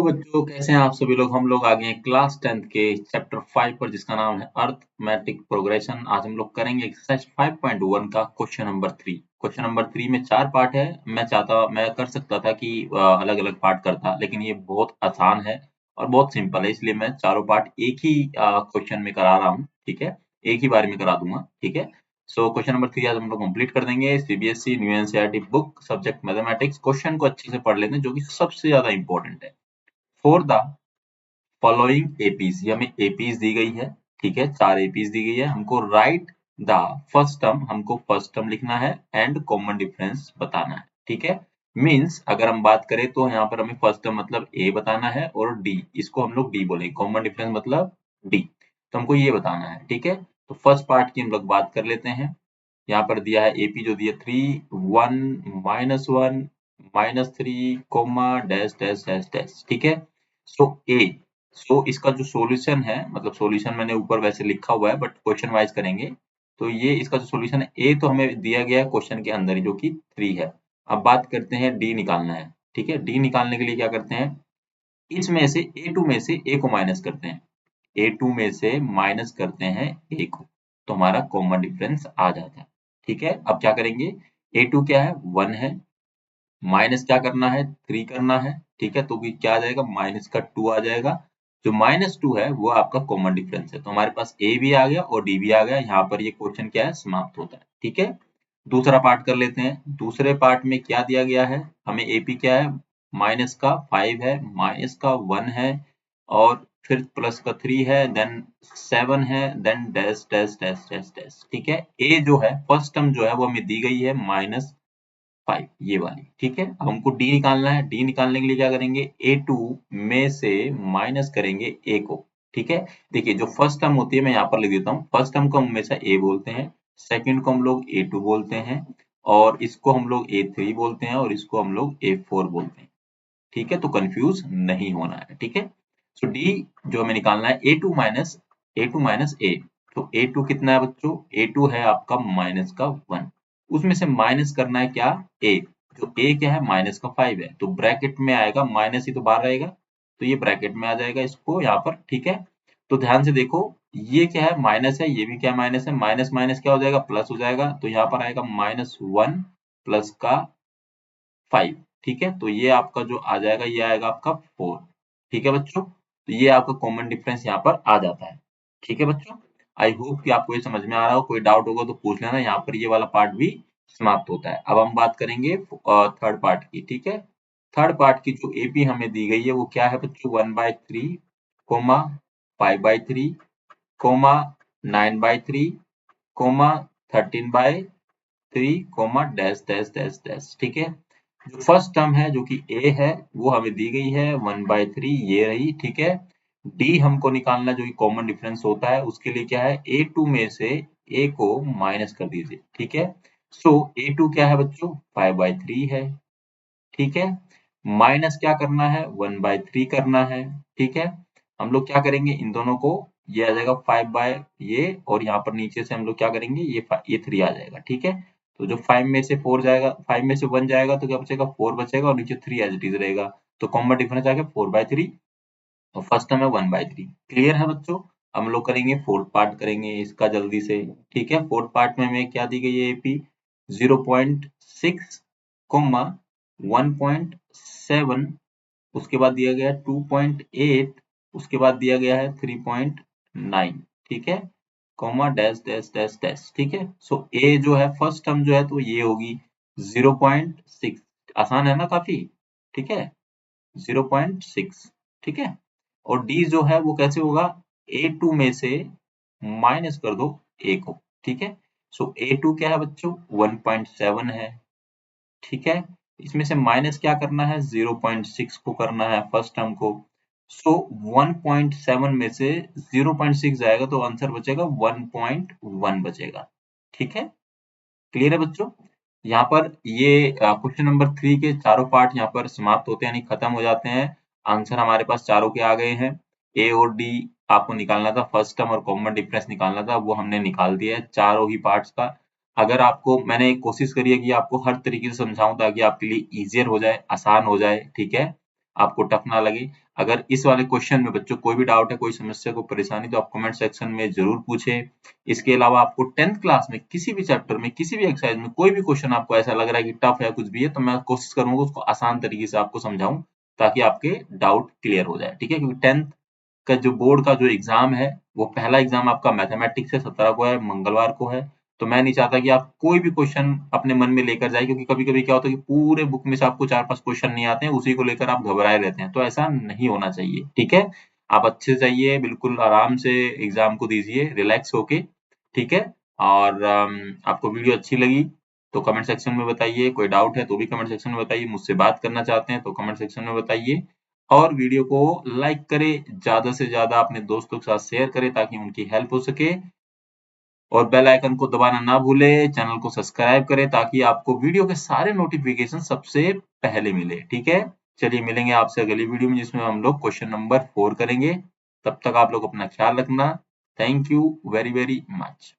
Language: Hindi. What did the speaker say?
बच्चों, कैसे हैं आप सभी लोग। हम लोग आ गए हैं क्लास 10th के चैप्टर 5 पर, जिसका नाम है अर्थमेटिक प्रोग्रेशन। आज हम लोग करेंगे एक्सरसाइज 5.1 का क्वेश्चन नंबर 3। क्वेश्चन नंबर 3 में 4 पार्ट है। मैं कर सकता था कि अलग अलग पार्ट करता, लेकिन ये बहुत आसान है और बहुत सिंपल है, इसलिए मैं चारों पार्ट एक ही क्वेश्चन में करा रहा हूँ। ठीक है, एक ही बार में करा दूंगा। ठीक है, सो क्वेश्चन नंबर 3 आज हम लोग कंप्लीट कर देंगे। CBSE new NCERT book, subject mathematics. Question को अच्छे से पढ़ लेते हैं, जो कि सबसे ज्यादा इंपॉर्टेंट है। फॉर द फॉलोइंग एपीज, ये हमें एपीज दी गई है। ठीक है, 4 एपीज दी गई है हमको। राइट द फर्स्ट टर्म, हमको फर्स्ट टर्म लिखना है एंड कॉमन डिफरेंस बताना है। ठीक है, मींस अगर हम बात करें तो यहाँ पर हमें फर्स्ट टर्म मतलब ए बताना है और डी, इसको हम लोग डी बोलेंगे। कॉमन डिफरेंस मतलब डी, तो हमको ये बताना है। ठीक है, तो फर्स्ट पार्ट की हम लोग बात कर लेते हैं। यहाँ पर दिया है एपी, जो दिया 3 1 -1 -3 comma dash dash dash dash. ठीक है, सो ए, सो इसका जो सॉल्यूशन है, मतलब सॉल्यूशन मैंने ऊपर वैसे लिखा हुआ है, बट क्वेश्चन वाइज करेंगे तो ये इसका जो सॉल्यूशन है ए, तो हमें दिया गया है क्वेश्चन के अंदर ही, जो कि 3 है। अब बात करते हैं डी निकालना है। ठीक है, डी निकालने के लिए क्या करते हैं, इसमें से ए2 में से ए को माइनस करते हैं। ए2 में से माइनस करते हैं ए को, तो हमारा कॉमन डिफरेंस आ जाता है। ठीक है, अब क्या करेंगे, ए2 क्या है, 1 है, माइनस क्या करना है, 3 करना है। ठीक है, तो भी क्या आ जाएगा, माइनस का 2 आ जाएगा। जो -2 है वो आपका कॉमन डिफरेंस है, तो हमारे पास ए भी आ गया और डी भी आ गया। यहाँ पर ये क्वेश्चन क्या है, समाप्त होता है। ठीक है, दूसरा पार्ट कर लेते हैं। दूसरे पार्ट में क्या दिया गया है, हमें एपी क्या है, माइनस का 5 है, माइनस का 1 है, और फिर प्लस का 3 है, देन 7 है, then dash dash dash dash dash. ठीक है, ए जो है फर्स्ट टर्म जो है वो हमें दी गई है -5, ये वाली। ठीक है, अब हमको डी निकालना है। डी निकालने के लिए क्या करेंगे, ए2 में से माइनस करेंगे ए को। ठीक है, देखिए जो फर्स्ट टर्म होती है, मैं यहाँ पर लिख देता हूँ। फर्स्ट टर्म को हम हमेशा ए बोलते हैं, सेकंड को हम लोग ए2 बोलते हैं, और इसको हम लोग ए3 बोलते हैं, और इसको हम लोग ए4 बोलते हैं। ठीक है, तो कंफ्यूज नहीं होना है। ठीक है, सो डी जो हमें निकालना है, ए टू माइनस ए। तो ए2 कितना है बच्चों, ए2 है आपका माइनस का 1, उसमें से माइनस करना है क्या, ए। जो ए क्या है, माइनस का 5 है, तो ब्रैकेट में आएगा, माइनस ही तो बाहर रहेगा, तो ये ब्रैकेट में आ जाएगा इसको यहाँ पर। ठीक है, तो ध्यान से देखो, ये क्या है, माइनस है, ये भी क्या माइनस है, माइनस माइनस क्या हो जाएगा, प्लस हो जाएगा। तो यहाँ पर आएगा -1 प्लस का 5। ठीक है, तो ये आपका जो आ जाएगा, ये आएगा आपका 4। ठीक है बच्चों, तो ये आपका कॉमन डिफरेंस यहाँ पर आ जाता है। ठीक है बच्चों, आई होप कि आपको ये समझ में आ रहा हो। कोई डाउट होगा तो पूछ लेना। यहाँ पर ये वाला पार्ट भी समाप्त होता है। अब हम बात करेंगे थर्ड पार्ट की। ठीक है, थर्ड पार्ट की जो एपी हमें दी गई है वो क्या है बच्चों, 1/3 comma 5/3 comma 9/3 comma 13/3 comma dash dash dash dash. ठीक है, जो फर्स्ट टर्म है जो कि ए है, वो हमें दी गई है 1/3, ये रही। ठीक है, डी हमको निकालना जो कि कॉमन डिफरेंस होता है, उसके लिए क्या है, ए2 में से ए को माइनस कर दीजिए। ठीक है, सो ए2 क्या है बच्चों, 5/3 है। ठीक है, माइनस क्या करना है, 1/3 करना है। ठीक है, हम लोग क्या करेंगे, इन दोनों को, ये आ जाएगा 5 बाय ये, और यहाँ पर नीचे से हम लोग क्या करेंगे, ये 3 आ जाएगा। ठीक है, तो जो 5 में से 4 जाएगा, 5 में से 1 जाएगा तो क्या बचेगा, 4 बचेगा, और नीचे 3 एज इट इज रहेगा। तो कॉमन डिफरेंस आ गया 4/3, और फर्स्ट टर्म है 1/3। क्लियर है बच्चों। हम लोग करेंगे फोर्थ पार्ट, करेंगे इसका जल्दी से। ठीक है, फोर्थ पार्ट में हमें क्या दी गई है, एपी 0.6 कोमा 1.7, उसके बाद दिया गया है 2.8, उसके बाद दिया गया है 3.9। ठीक है, comma dash dash dash dash. ठीक है, सो ए जो है फर्स्ट टर्म जो है, तो ये होगी 0.6। आसान है ना काफी। ठीक है, 0.6। ठीक है, और डी जो है वो कैसे होगा, ए2 में से माइनस कर दो ए को। ठीक है, सो ए2 क्या है बच्चों, 1.7 है। ठीक है, इसमें से माइनस क्या करना है, 0.6 को करना है फर्स्ट टर्म को। सो 1.7 में से 0.6 जाएगा तो आंसर बचेगा 1.1 बचेगा। ठीक है, क्लियर है बच्चों। यहाँ पर ये क्वेश्चन नंबर 3 के चारों पार्ट यहाँ पर समाप्त होते हैं, यानी खत्म हो जाते हैं। आंसर हमारे पास चारों के आ गए हैं। ए और डी आपको निकालना था, फर्स्ट टर्म और कॉमन डिफरेंस निकालना था, वो हमने निकाल दिया है चारों ही पार्ट्स का। अगर आपको, मैंने कोशिश करी है कि आपको हर तरीके से समझाऊं ताकि आपके लिए इजियर हो जाए, आसान हो जाए। ठीक है, आपको टफ ना लगे। अगर इस वाले क्वेश्चन में बच्चों कोई भी डाउट है, कोई समस्या, कोई परेशानी, तो आप कमेंट सेक्शन में जरूर पूछे। इसके अलावा आपको 10th क्लास में किसी भी चैप्टर में, किसी भी एक्सरसाइज में कोई भी क्वेश्चन आपको ऐसा लग रहा है कि टफ है, कुछ भी है, तो मैं कोशिश करूंगा उसको आसान तरीके से आपको समझाऊं ताकि आपके डाउट क्लियर हो जाए। ठीक है, क्योंकि 10th का जो बोर्ड का जो एग्जाम है, वो पहला एग्जाम आपका मैथमेटिक्स है, 17 को है, मंगलवार को है। तो मैं नहीं चाहता कि आप कोई भी क्वेश्चन अपने मन में लेकर जाए, क्योंकि कभी कभी क्या होता है कि पूरे बुक में से आपको 4-5 क्वेश्चन नहीं आते हैं, उसी को लेकर आप घबराए रहते हैं। तो ऐसा नहीं होना चाहिए। ठीक है, आप अच्छे से जाइए, बिल्कुल आराम से एग्जाम को दीजिए, रिलैक्स होके। ठीक है, और आपको वीडियो अच्छी लगी तो कमेंट सेक्शन में बताइए। कोई डाउट है तो भी कमेंट सेक्शन में बताइए। मुझसे बात करना चाहते हैं तो कमेंट सेक्शन में बताइए। और वीडियो को लाइक करें, ज्यादा से ज्यादा अपने दोस्तों के साथ शेयर करें ताकि उनकी हेल्प हो सके। और बेल आइकन को दबाना ना भूलें, चैनल को सब्सक्राइब करें ताकि आपको वीडियो के सारे नोटिफिकेशन सबसे पहले मिले। ठीक है, चलिए मिलेंगे आपसे अगली वीडियो में जिसमें हम लोग क्वेश्चन नंबर 4 करेंगे। तब तक आप लोग अपना ख्याल रखना। Thank you very very much.